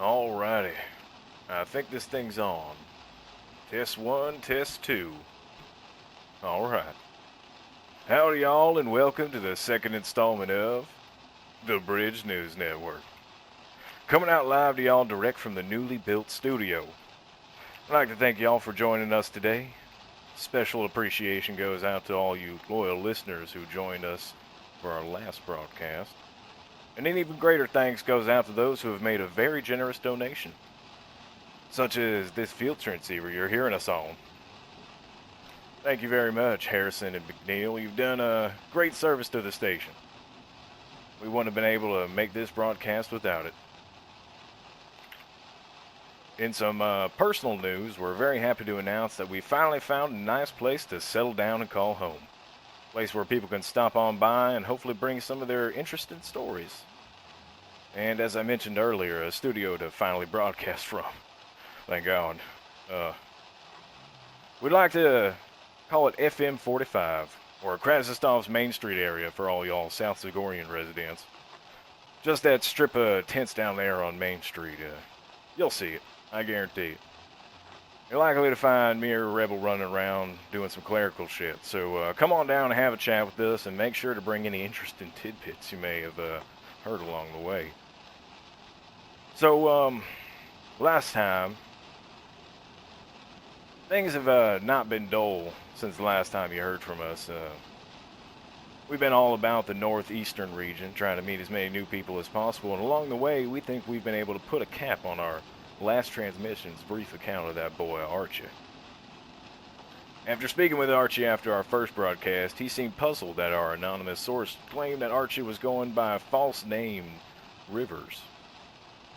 Alrighty. I think this thing's on. Test one, test two. Alright. Howdy, y'all, and welcome to the second installment of the Bridge News Network. Coming out live to y'all direct from the newly built studio. I'd like to thank y'all for joining us today. Special appreciation goes out to all you loyal listeners who joined us for our last broadcast. And an even greater thanks goes out to those who have made a very generous donation, such as this field transceiver you're hearing us on. Thank you very much, Harrison and McNeil. You've done a great service to the station. We wouldn't have been able to make this broadcast without it. In some personal news, we're very happy to announce that we finally found a nice place to settle down and call home. Place where people can stop on by and hopefully bring some of their interesting stories. And as I mentioned earlier, a studio to finally broadcast from. Thank God. We'd like to call it FM 45, or Krasnostov's Main Street area for all y'all South Zagorian residents. Just that strip of tents down there on Main Street. You'll see it, I guarantee it. You're likely to find me or Rebel running around doing some clerical shit. So come on down and have a chat with us, and make sure to bring any interesting tidbits you may have heard along the way. So, last time, things have not been dull since the last time you heard from us. We've been all about the northeastern region, trying to meet as many new people as possible, and along the way, we think we've been able to put a cap on our last transmission's brief account of that boy, Archie. After speaking with Archie after our first broadcast, he seemed puzzled that our anonymous source claimed that Archie was going by a false name, Rivers.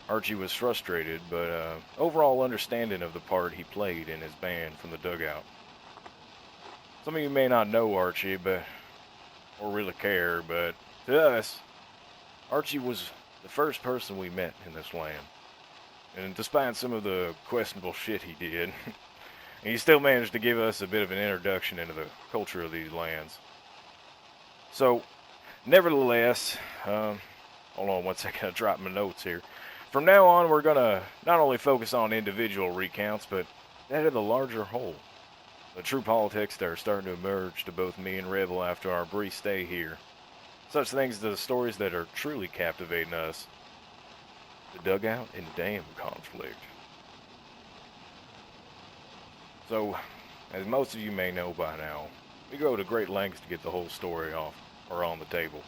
Archie was frustrated, but overall understanding of the part he played in his band from the dugout. Some of you may not know Archie, or really care, but to us, Archie was the first person we met in this land. And despite some of the questionable shit he did, he still managed to give us a bit of an introduction into the culture of these lands. So, nevertheless, hold on one second, I dropped my notes here. From now on, we're going to not only focus on individual recounts, but that of the larger whole. The true politics that are starting to emerge to both me and Rebel after our brief stay here. Such things as the stories that are truly captivating us. The dugout and dam conflict. So, as most of you may know by now, we go to great lengths to get the whole story off, or on the table.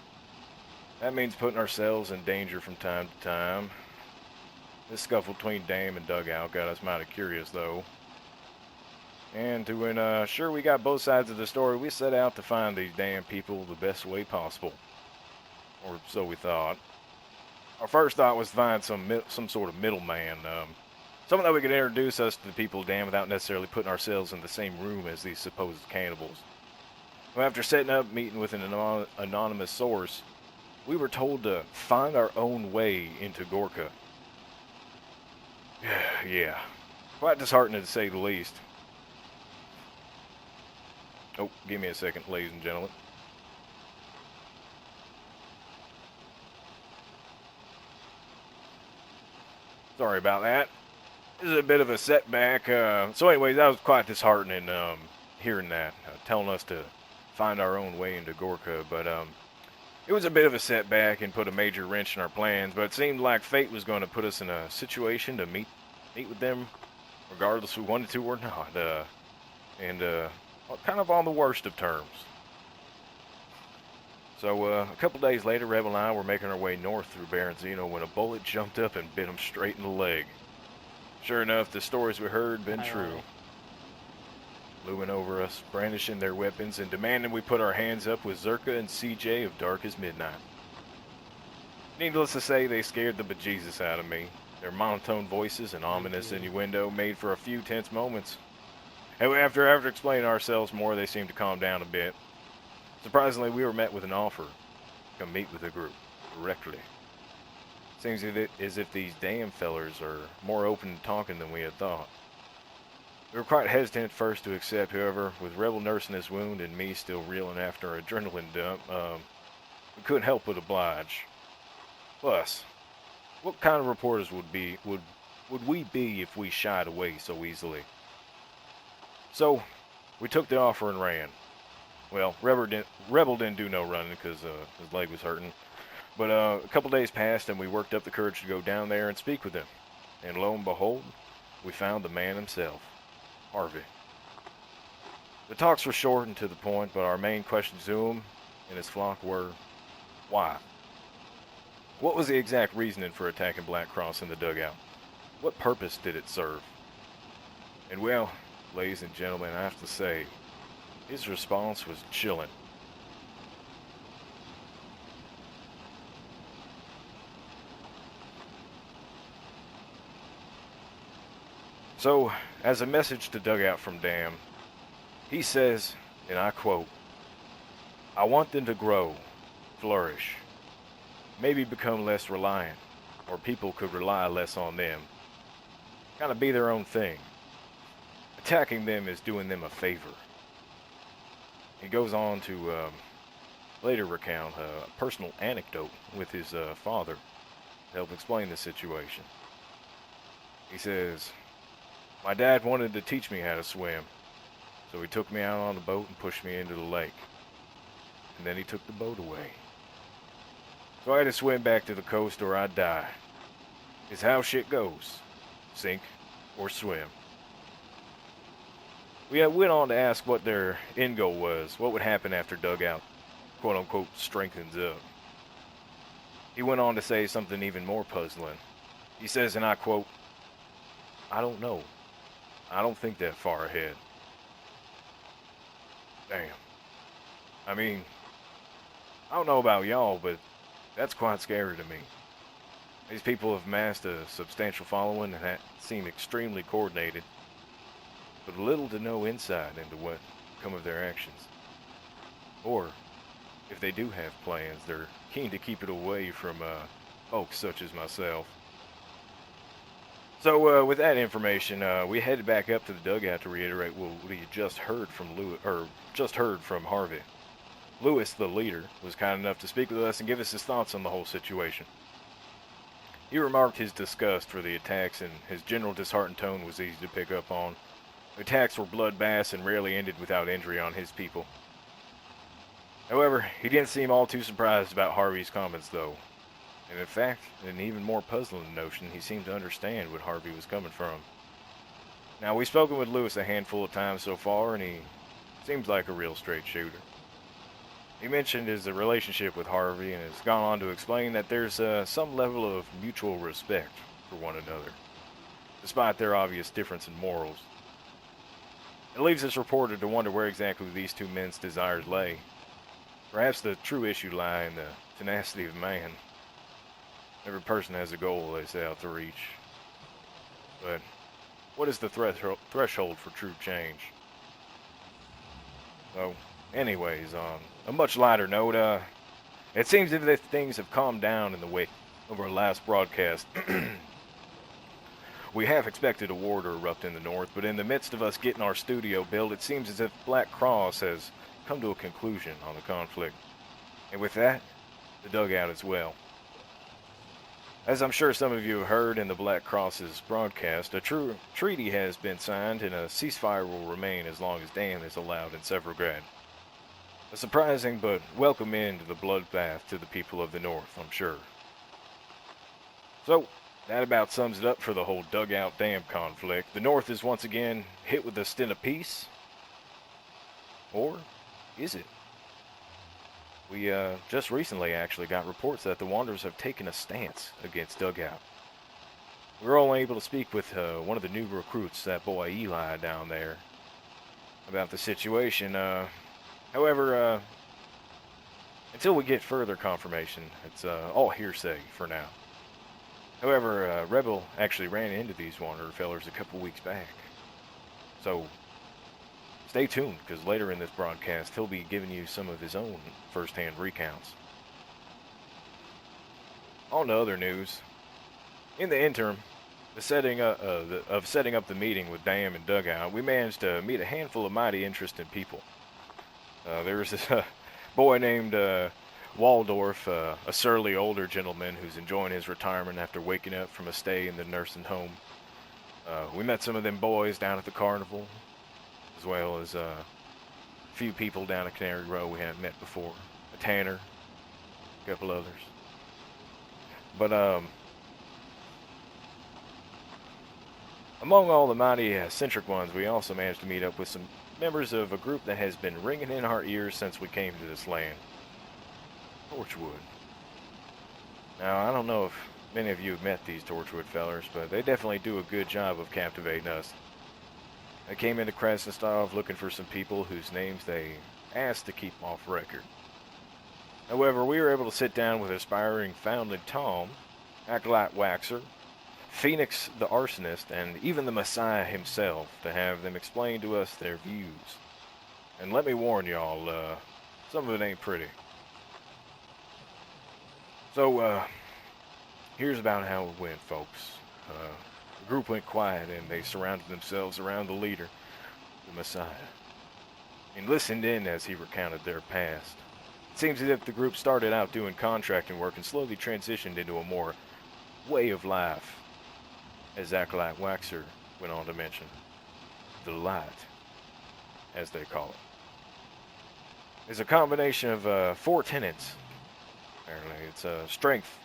That means putting ourselves in danger from time to time. This scuffle between dam and dugout got us mighty curious, though. And to ensure we got both sides of the story, we set out to find these damn people the best way possible. Or so we thought. Our first thought was to find some sort of middleman, someone that we could introduce us to the people of Dam without necessarily putting ourselves in the same room as these supposed cannibals. Well, after setting up meeting with an anonymous source, we were told to find our own way into Gorka. Yeah, quite disheartening to say the least. Oh, give me a second, ladies and gentlemen. Sorry about that. This is a bit of a setback. So anyways, that was quite disheartening hearing that, telling us to find our own way into Gorka. But it was a bit of a setback and put a major wrench in our plans. But it seemed like fate was going to put us in a situation to meet with them, regardless if we wanted to or not. And kind of on the worst of terms. So a couple days later, Rebel and I were making our way north through Baranzino when a bullet jumped up and bit him straight in the leg. Sure enough, the stories we heard been true. Looming over us, brandishing their weapons, and demanding we put our hands up with Zerka and CJ of Dark as Midnight. Needless to say, they scared the bejesus out of me. Their monotone voices and ominous innuendo made for a few tense moments. And after explaining ourselves more, they seemed to calm down a bit. Surprisingly, we were met with an offer to come meet with the group directly. Seems as if these damn fellers are more open to talking than we had thought. We were quite hesitant at first to accept, however, with Rebel nursing his wound and me still reeling after an adrenaline dump, we couldn't help but oblige. Plus, What kind of reporters would we be if we shied away so easily? So, we took the offer and ran. Well, Rebel didn't do no running because his leg was hurting. But a couple days passed, and we worked up the courage to go down there and speak with him. And lo and behold, we found the man himself, Harvey. The talks were short and to the point, but our main questions to him and his flock were, why? What was the exact reasoning for attacking Black Cross in the dugout? What purpose did it serve? And well, ladies and gentlemen, I have to say, his response was chilling. So, as a message to Dugout from Dam, he says, and I quote, I want them to grow, flourish, maybe become less reliant, or people could rely less on them. Kind of be their own thing. Attacking them is doing them a favor. He goes on to later recount a personal anecdote with his father to help explain the situation. He says, my dad wanted to teach me how to swim, so he took me out on the boat and pushed me into the lake. And then he took the boat away. So I had to swim back to the coast or I'd die. It's how shit goes. Sink or swim. We went on to ask what their end goal was, what would happen after Dugout, quote-unquote, strengthens up. He went on to say something even more puzzling. He says, and I quote, I don't know. I don't think that far ahead. Damn. I mean, I don't know about y'all, but that's quite scary to me. These people have amassed a substantial following and seem extremely coordinated, but little to no insight into what come of their actions. Or, if they do have plans, they're keen to keep it away from folks such as myself. So, with that information, we headed back up to the dugout to reiterate what we had just heard from Harvey. Lewis, the leader, was kind enough to speak with us and give us his thoughts on the whole situation. He remarked his disgust for the attacks, and his general disheartened tone was easy to pick up on. The attacks were bloodbaths and rarely ended without injury on his people. However, he didn't seem all too surprised about Harvey's comments, though. And in fact, an even more puzzling notion, he seemed to understand what Harvey was coming from. Now, we've spoken with Lewis a handful of times so far, and he seems like a real straight shooter. He mentioned his relationship with Harvey and has gone on to explain that there's some level of mutual respect for one another, despite their obvious difference in morals. It leaves us reporter to wonder where exactly these two men's desires lay. Perhaps the true issue lie in the tenacity of man. Every person has a goal they set out to reach. But what is the threshold for true change? So, anyways, on a much lighter note, it seems as if things have calmed down in the wake of our last broadcast. We half expected a war to erupt in the north, but in the midst of us getting our studio built, it seems as if Black Cross has come to a conclusion on the conflict. And with that, the dugout as well. As I'm sure some of you have heard in the Black Cross's broadcast, a true treaty has been signed and a ceasefire will remain as long as Dam is allowed in Severograd. A surprising but welcome end to the bloodbath to the people of the North, I'm sure. So, that about sums it up for the whole Dugout Dam conflict. The North is once again hit with a stint of peace. Or is it? We just recently actually got reports that the Wanderers have taken a stance against Dugout. We were only able to speak with one of the new recruits, that boy Eli down there, about the situation. However, until we get further confirmation, it's all hearsay for now. However, Rebel actually ran into these Wanderer fellers a couple weeks back. So, stay tuned, because later in this broadcast, he'll be giving you some of his own first-hand recounts. On to other news. In the interim, setting up the meeting with Dam and Dugout, we managed to meet a handful of mighty interesting people. There was this boy named Waldorf, a surly older gentleman who's enjoying his retirement after waking up from a stay in the nursing home. We met some of them boys down at the carnival, as well as a few people down at Canary Row we hadn't met before. A tanner, a couple others. But among all the mighty eccentric ones, we also managed to meet up with some members of a group that has been ringing in our ears since we came to this land. Torchwood. Now, I don't know if many of you have met these Torchwood fellers, but they definitely do a good job of captivating us. They came into Krasnostov looking for some people whose names they asked to keep off record. However, we were able to sit down with aspiring Foundling Tom, Acolyte Waxer, Phoenix the Arsonist, and even the Messiah himself to have them explain to us their views. And let me warn y'all, some of it ain't pretty. So, here's about how it went, folks. The group went quiet and they surrounded themselves around the leader, the Messiah, and listened in as he recounted their past. It seems as if the group started out doing contracting work and slowly transitioned into a more way of life, as Acolyte Waxer went on to mention. The light, as they call it, is a combination of 4 tenets. Apparently, it's strength,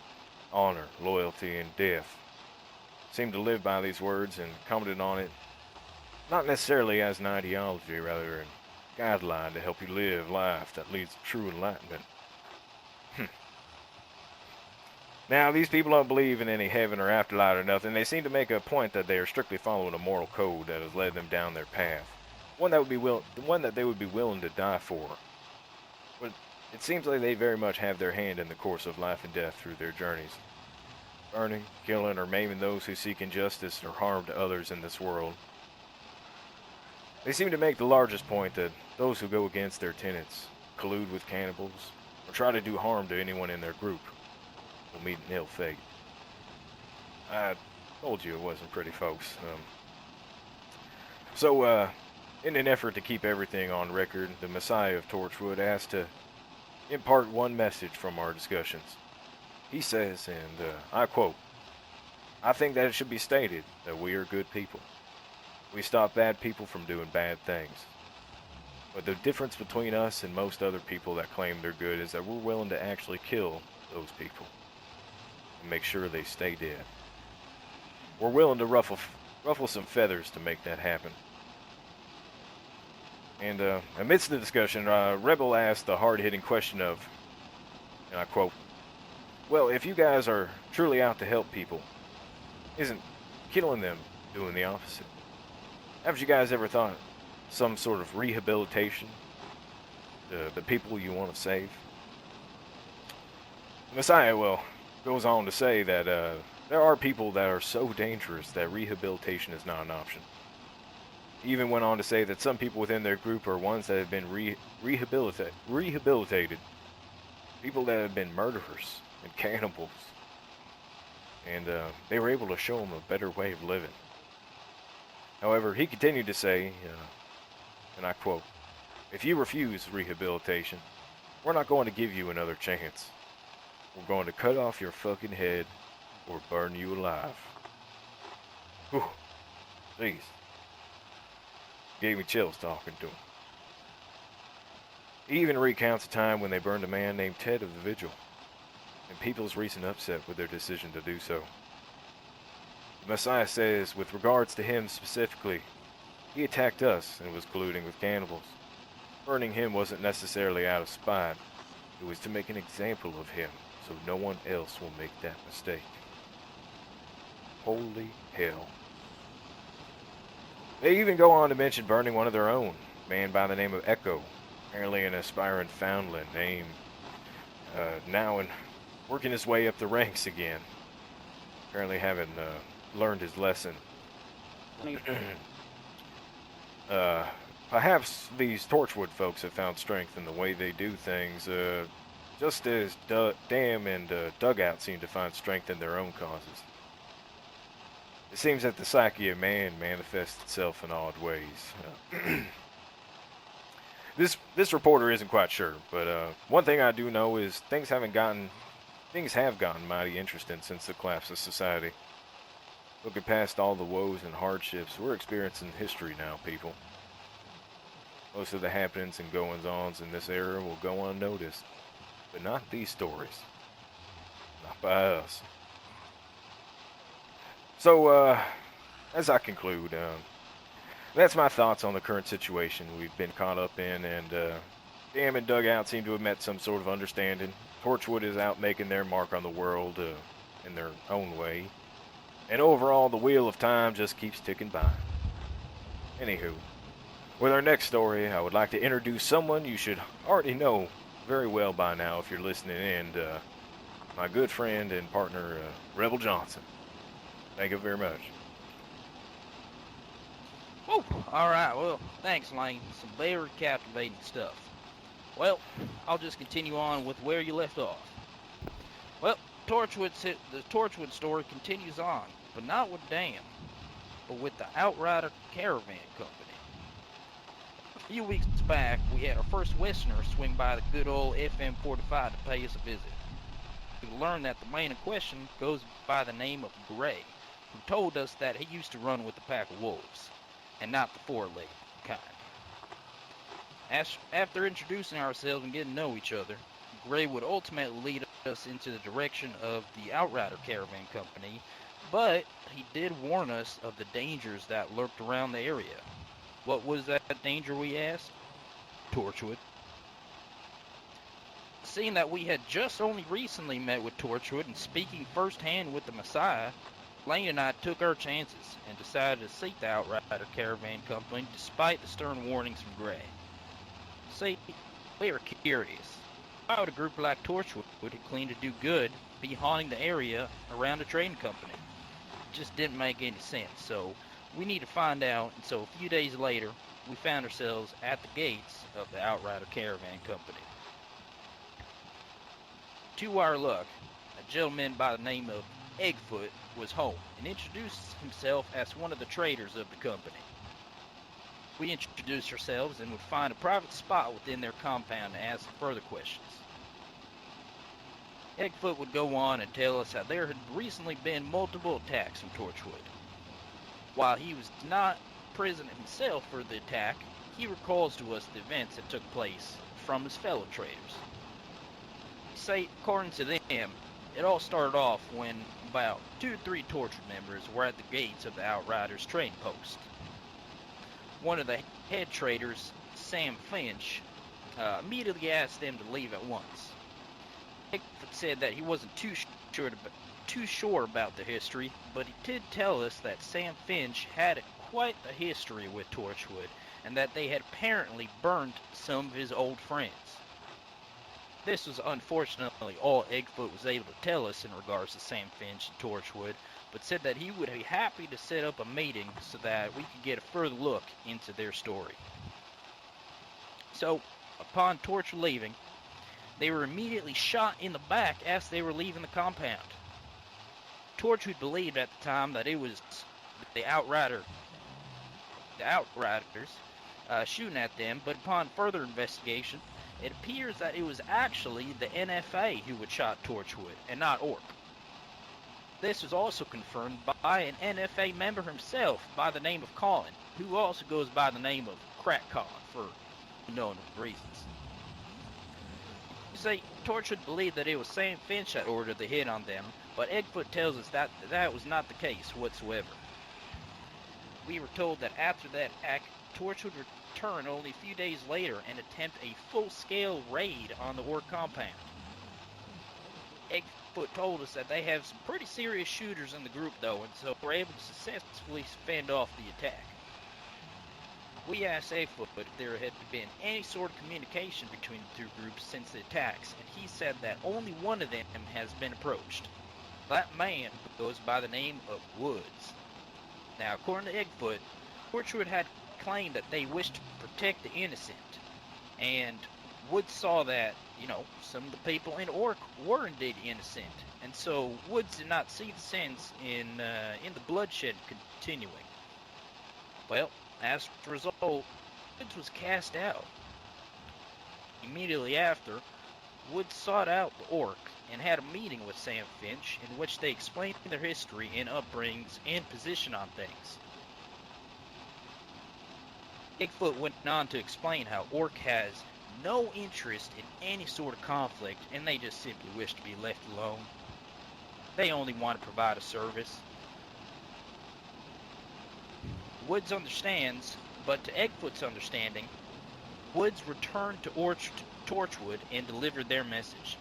honor, loyalty, and death. Seemed to live by these words and commented on it, not necessarily as an ideology, rather an guideline to help you live life that leads to true enlightenment. Now, these people don't believe in any heaven or afterlife or nothing. They seem to make a point that they are strictly following a moral code that has led them down their path, one that they would be willing to die for. But it seems like they very much have their hand in the course of life and death through their journeys, burning, killing, or maiming those who seek injustice or harm to others in this world. They seem to make the largest point that those who go against their tenets, collude with cannibals, or try to do harm to anyone in their group will meet an ill fate. I told you it wasn't pretty, folks. So, in an effort to keep everything on record, the Messiah of Torchwood asked to impart one message from our discussions. He says, and I quote, "I think that it should be stated that we are good people. We stop bad people from doing bad things. But the difference between us and most other people that claim they're good is that we're willing to actually kill those people and make sure they stay dead. We're willing to ruffle some feathers to make that happen." And amidst the discussion, Rebel asked the hard-hitting question of, and I quote, "Well, if you guys are truly out to help people, isn't killing them doing the opposite? Haven't you guys ever thought some sort of rehabilitation to the people you want to save?" The Messiah, well, goes on to say that there are people that are so dangerous that rehabilitation is not an option. He even went on to say that some people within their group are ones that have been rehabilitated. People that have been murderers and cannibals. And they were able to show them a better way of living. However, he continued to say, and I quote, "If you refuse rehabilitation, we're not going to give you another chance. We're going to cut off your fucking head or burn you alive." Whew. Jeez. Gave me chills talking to him. He even recounts a time when they burned a man named Ted of the Vigil, and people's recent upset with their decision to do so. The Messiah says, with regards to him specifically, he attacked us and was colluding with cannibals. Burning him wasn't necessarily out of spite. It was to make an example of him, so no one else will make that mistake. Holy hell. They even go on to mention burning one of their own, a man by the name of Echo, apparently an aspiring foundling named now and working his way up the ranks again, apparently having learned his lesson. Perhaps these Torchwood folks have found strength in the way they do things, just as Dam and Dugout seem to find strength in their own causes. It seems that the psyche of man manifests itself in odd ways. This reporter isn't quite sure, but one thing I do know is things have gotten mighty interesting since the collapse of society. Looking past all the woes and hardships, we're experiencing history now, people. Most of the happenings and goings-ons in this era will go unnoticed, but not these stories. Not by us. So, as I conclude, that's my thoughts on the current situation we've been caught up in, and Dam and Dugout seem to have met some sort of understanding. Torchwood is out making their mark on the world in their own way, and overall, the wheel of time just keeps ticking by. Anywho, with our next story, I would like to introduce someone you should already know very well by now if you're listening in, my good friend and partner, Rebel Johnson. Thank you very much. Whoa! Alright, well, thanks, Lane. Some very captivating stuff. Well, I'll just continue on with where you left off. Well, the Torchwood story continues on, but not with Dam, but with the Outrider Caravan Company. A few weeks back, we had our first Westerner swing by the good old FM45 to pay us a visit. We learned that the man in question goes by the name of Gray, who told us that he used to run with the pack of wolves, and not the four-legged kind. After introducing ourselves and getting to know each other, Gray would ultimately lead us into the direction of the Outrider Caravan Company, but he did warn us of the dangers that lurked around the area. What was that danger, we asked? Torchwood. Seeing that we had just only recently met with Torchwood and speaking firsthand with the Messiah, Lane and I took our chances and decided to seek the Outrider Caravan Company despite the stern warnings from Gray. See, we were curious. Why would a group like Torchwood, who claimed to do good, be haunting the area around a trading company? It just didn't make any sense, so we need to find out, and so a few days later, we found ourselves at the gates of the Outrider Caravan Company. To our luck, a gentleman by the name of Eggfoot was home and introduced himself as one of the traders of the company. We introduced ourselves and would find a private spot within their compound to ask further questions. Eggfoot would go on and tell us how there had recently been multiple attacks from Torchwood. While he was not present himself for the attack, he recalls to us the events that took place from his fellow traders. Say, according to them, it all started off when about 2 or 3 Torchwood members were at the gates of the Outriders trading post. One of the head traders, Sam Finch, immediately asked them to leave at once. Eggfoot said that he wasn't too sure about the history, but he did tell us that Sam Finch had quite a history with Torchwood, and that they had apparently burned some of his old friends. This was unfortunately all Eggfoot was able to tell us in regards to Sam Finch and Torchwood, but said that he would be happy to set up a meeting so that we could get a further look into their story. So, upon Torchwood leaving, they were immediately shot in the back as they were leaving the compound. Torchwood believed at the time that it was the Outriders shooting at them, but upon further investigation, it appears that it was actually the NFA who had shot Torchwood, and not Orc. This was also confirmed by an NFA member himself by the name of Colin, who also goes by the name of Crack Colin for unknown reasons. You see, Torchwood believed that it was Sam Finch that ordered the hit on them, but Eggfoot tells us that that was not the case whatsoever. We were told that after that attack, Torchwood return only a few days later and attempt a full-scale raid on the Orc compound. Eggfoot told us that they have some pretty serious shooters in the group though, and so were able to successfully fend off the attack. We asked Eggfoot if there had been any sort of communication between the two groups since the attacks, and he said that only one of them has been approached. That man goes by the name of Woods. Now, according to Eggfoot, Torchwood had claimed that they wished to protect the innocent, and Woods saw that, some of the people in Orc were indeed innocent, and so Woods did not see the sense in the bloodshed continuing. Well, as a result, Woods was cast out. Immediately after, Woods sought out the Orc and had a meeting with Sam Finch in which they explained their history and upbringings and position on things. Bigfoot went on to explain how Orc has no interest in any sort of conflict and they just simply wish to be left alone. They only want to provide a service. Woods understands, but to Egfoot's understanding, Woods returned to Torchwood and delivered their message.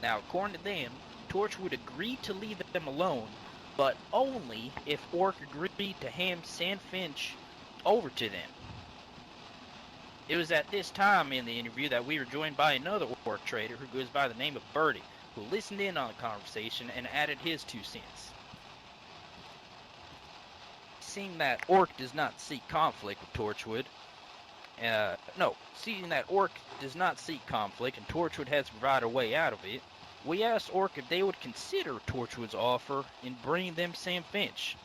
Now, according to them, Torchwood agreed to leave them alone, but only if Orc agreed to hand Sam Finch over to them. It was at this time in the interview that we were joined by another Orc trader who goes by the name of Birdie, who listened in on the conversation and added his 2 cents. Seeing that Orc does not seek conflict with Torchwood, seeing that Orc does not seek conflict and Torchwood has to provide a way out of it, we asked Orc if they would consider Torchwood's offer in bringing them Sam Finch.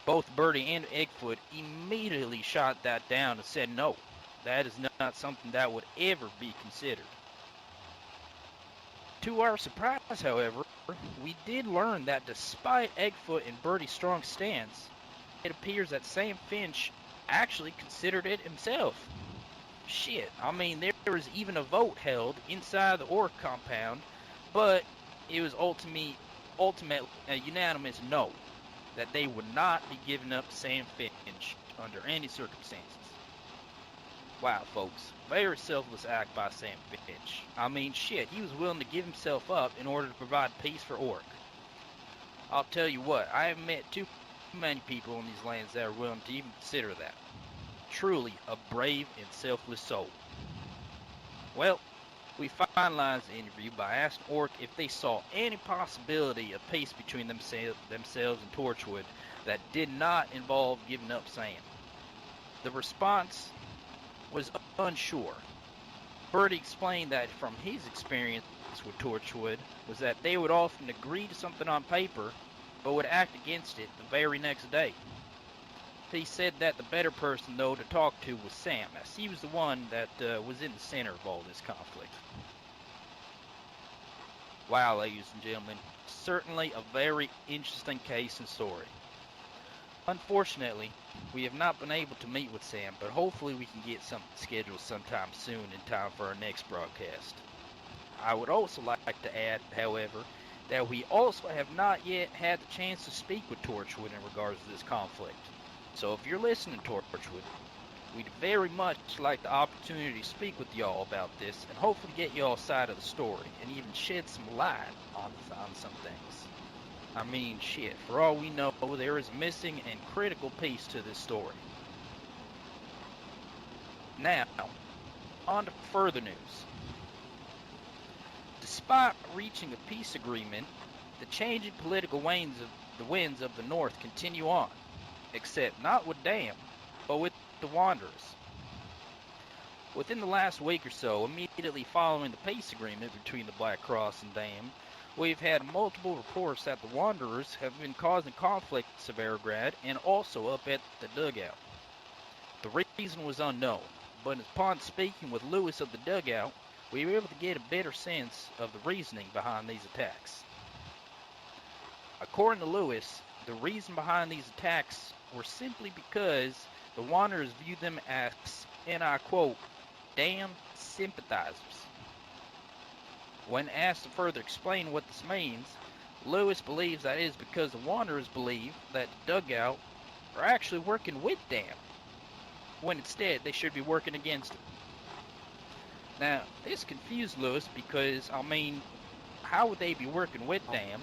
Both Birdie and Egfoot immediately shot that down and said no, that is not something that would ever be considered. To our surprise, however, we did learn that despite Egfoot and Birdie's strong stance, it appears that Sam Finch actually considered it himself. Shit, I mean, there was even a vote held inside the Orc compound, but it was ultimately a unanimous no, that they would not be giving up Sam Finch under any circumstances. Wow, folks, very selfless act by Sam Finch. I mean, shit, he was willing to give himself up in order to provide peace for Orc. I'll tell you what, I haven't met too many people in these lands that are willing to even consider that. Truly a brave and selfless soul. Well, we finalized the interview by asking Orc if they saw any possibility of peace between themselves and Torchwood that did not involve giving up Sam. The response was unsure. Birdie explained that from his experience with Torchwood was that they would often agree to something on paper but would act against it the very next day. He said that the better person, though, to talk to was Sam, as he was the one that was in the center of all this conflict. Wow, ladies and gentlemen, certainly a very interesting case and story. Unfortunately, we have not been able to meet with Sam, but hopefully we can get something scheduled sometime soon in time for our next broadcast. I would also like to add, however, that we also have not yet had the chance to speak with Torchwood in regards to this conflict. So if you're listening to Torchwood, we'd very much like the opportunity to speak with y'all about this and hopefully get y'all's side of the story and even shed some light on some things. I mean, shit, for all we know, there is a missing and critical piece to this story. Now, on to further news. Despite reaching a peace agreement, the changing political winds of the North continue on, except not with Dam, but with the Wanderers. Within the last week or so, immediately following the peace agreement between the Black Cross and Dam, we've had multiple reports that the Wanderers have been causing conflicts of Severograd and also up at the Dugout. The reason was unknown, but upon speaking with Lewis of the Dugout, we were able to get a better sense of the reasoning behind these attacks. According to Lewis, the reason behind these attacks were simply because the Wanderers viewed them as, and I quote, damn sympathizers. When asked to further explain what this means, Lewis believes that it is because the Wanderers believe that the Dugout are actually working with Dam, when instead they should be working against him. Now, this confused Lewis because, I mean, how would they be working with Dam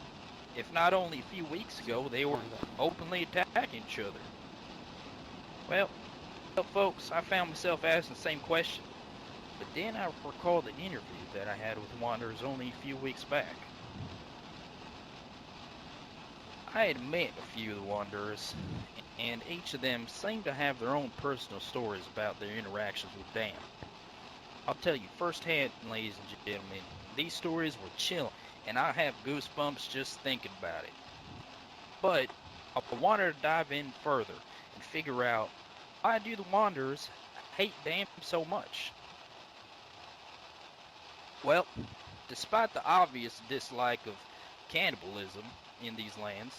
if not only a few weeks ago they were openly attacking each other? Well, folks, I found myself asking the same question, but then I recalled the interview that I had with the Wanderers only a few weeks back. I had met a few of the Wanderers, and each of them seemed to have their own personal stories about their interactions with Dam. I'll tell you firsthand, ladies and gentlemen, these stories were chilling, and I have goosebumps just thinking about it. But I wanted to dive in further and figure out, why do the Wanderers hate Dam so much? Well, despite the obvious dislike of cannibalism in these lands,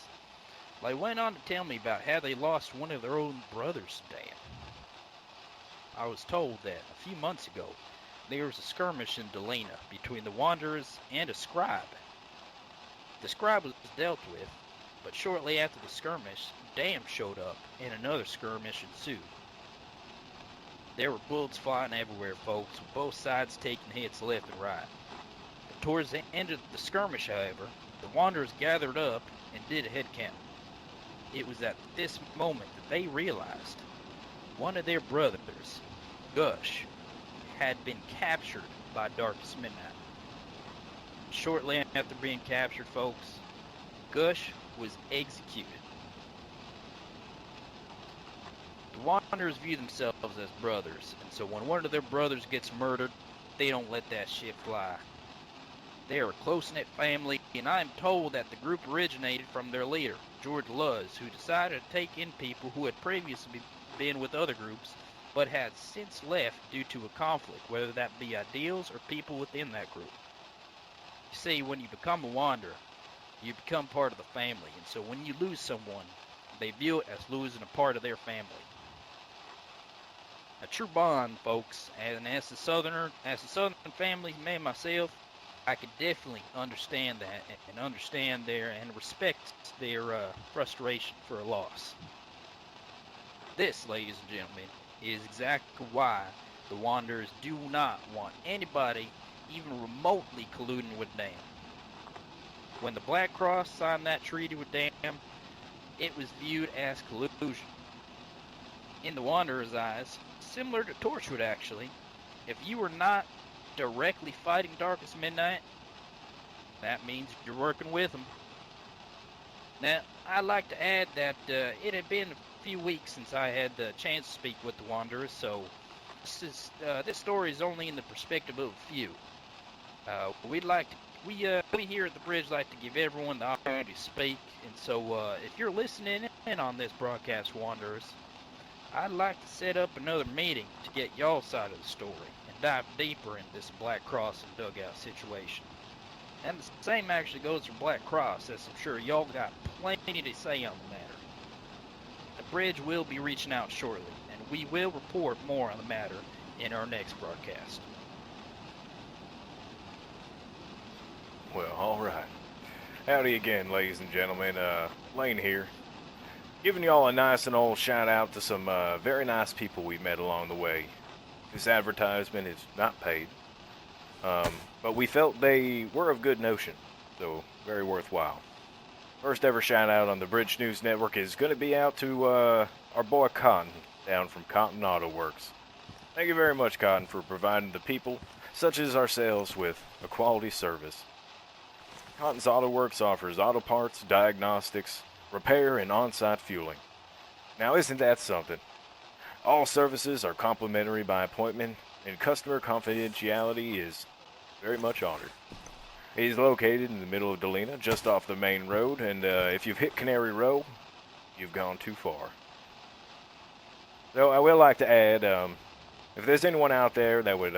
they went on to tell me about how they lost one of their own brothers to Dan. I was told that a few months ago there was a skirmish in Delina between the Wanderers and a scribe. The scribe was dealt with, but shortly after the skirmish, Dam showed up and another skirmish ensued. There were bullets flying everywhere, folks, with both sides taking hits left and right. But towards the end of the skirmish, however, the Wanderers gathered up and did a head count. It was at this moment that they realized one of their brothers, Gush, had been captured by Darkest Midnight. Shortly after being captured, folks, Gush was executed. The Wanderers view themselves as brothers, and so when one of their brothers gets murdered, they don't let that shit fly. They are a close-knit family, and I am told that the group originated from their leader, George Luz, who decided to take in people who had previously been with other groups, but had since left due to a conflict, whether that be ideals or people within that group. You see, when you become a Wanderer, you become part of the family, and so when you lose someone, they view it as losing a part of their family. A true bond, folks, and as the Southern family man myself, I could definitely understand that and understand their and respect their frustration for a loss. This, ladies and gentlemen, is exactly why the Wanderers do not want anybody even remotely colluding with Dam. When the Black Cross signed that treaty with Dam, it was viewed as collusion. In the Wanderers' eyes, similar to Torchwood actually, if you were not directly fighting Darkest Midnight, that means you're working with them. Now, I'd like to add that it had been a few weeks since I had the chance to speak with the Wanderers, so this story is only in the perspective of a few. We here at the Bridge like to give everyone the opportunity to speak, and so if you're listening in on this broadcast, Wanderers, I'd like to set up another meeting to get y'all's side of the story and dive deeper into this Black Cross and dugout situation. And the same actually goes for Black Cross, as I'm sure y'all got plenty to say on the matter. The Bridge will be reaching out shortly, and we will report more on the matter in our next broadcast. Well, all right. Howdy again, ladies and gentlemen. Lane here. Giving y'all a nice and old shout out to some very nice people we met along the way. This advertisement is not paid, but we felt they were of good notion, so very worthwhile. First ever shout out on the Bridge News Network is going to be out to our boy Cotton down from Cotton Auto Works. Thank you very much, Cotton, for providing the people such as ourselves with a quality service. Cotton's Auto Works offers auto parts, diagnostics, repair, and on-site fueling. Now isn't that something? All services are complimentary by appointment, and customer confidentiality is very much honored. He's located in the middle of Delina, just off the main road, and if you've hit Canary Row, you've gone too far. So I will like to add, if there's anyone out there that would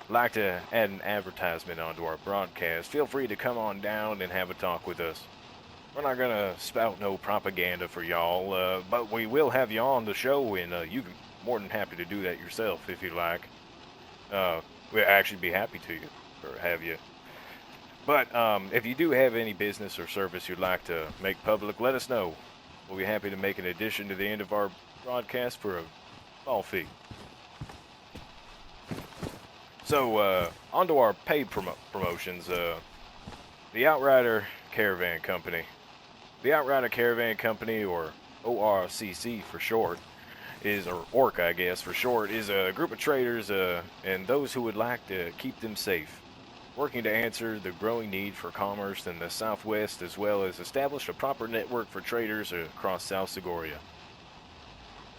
like to add an advertisement onto our broadcast, feel free to come on down and have a talk with us. We're not going to spout no propaganda for y'all, but we will have you on the show, and you can more than happy to do that yourself if you like. We'll actually be happy to have you. But if you do have any business or service you'd like to make public, let us know. We'll be happy to make an addition to the end of our broadcast for a small fee. So, on to our paid promotions. The Outrider Caravan Company. The Outrider Caravan Company, or ORCC for short, or ORC, I guess, for short, is a group of traders and those who would like to keep them safe, working to answer the growing need for commerce in the Southwest, as well as establish a proper network for traders across South Segoria.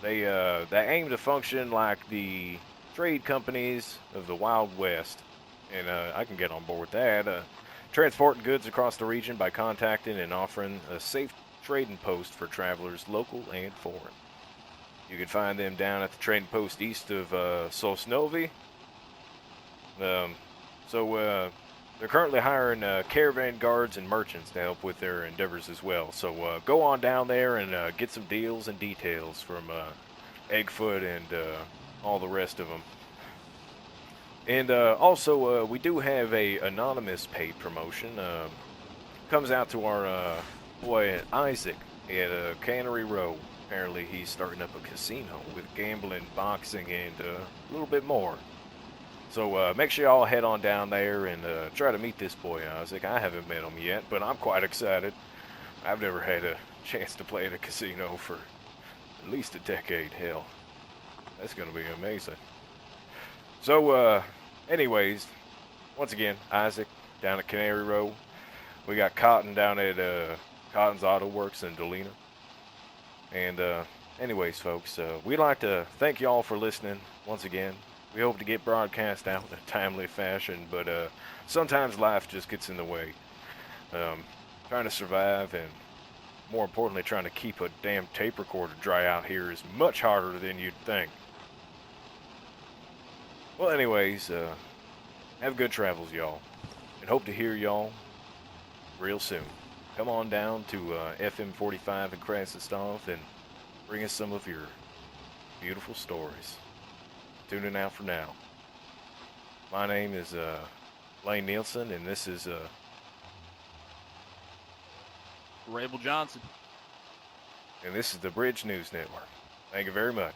They aim to function like the trade companies of the Wild West, and I can get on board with that. Transporting goods across the region by contacting and offering a safe trading post for travelers, local and foreign. You can find them down at the trading post east of Sosnovi. So they're currently hiring caravan guards and merchants to help with their endeavors as well. So go on down there and get some deals and details from Eggfoot and all the rest of them. And also, we do have a anonymous paid promotion. Comes out to our boy Isaac at Cannery Row. Apparently, he's starting up a casino with gambling, boxing, and a little bit more. So make sure y'all head on down there and try to meet this boy Isaac. I haven't met him yet, but I'm quite excited. I've never had a chance to play at a casino for at least a decade. Hell, that's gonna be amazing. So, anyways, once again, Isaac down at Cannery Row. We got Cotton down at Cotton's Auto Works in Dolina. And anyways, folks, we'd like to thank y'all for listening once again. We hope to get broadcast out in a timely fashion, but sometimes life just gets in the way. Trying to survive and, more importantly, trying to keep a damn tape recorder dry out here is much harder than you'd think. Well, anyways, have good travels, y'all, and hope to hear y'all real soon. Come on down to FM 45 in Kranzenstoff and bring us some of your beautiful stories. Tuning out for now. My name is Lane Nielsen, and this is Rabel Johnson. and this is the Bridge News Network. Thank you very much.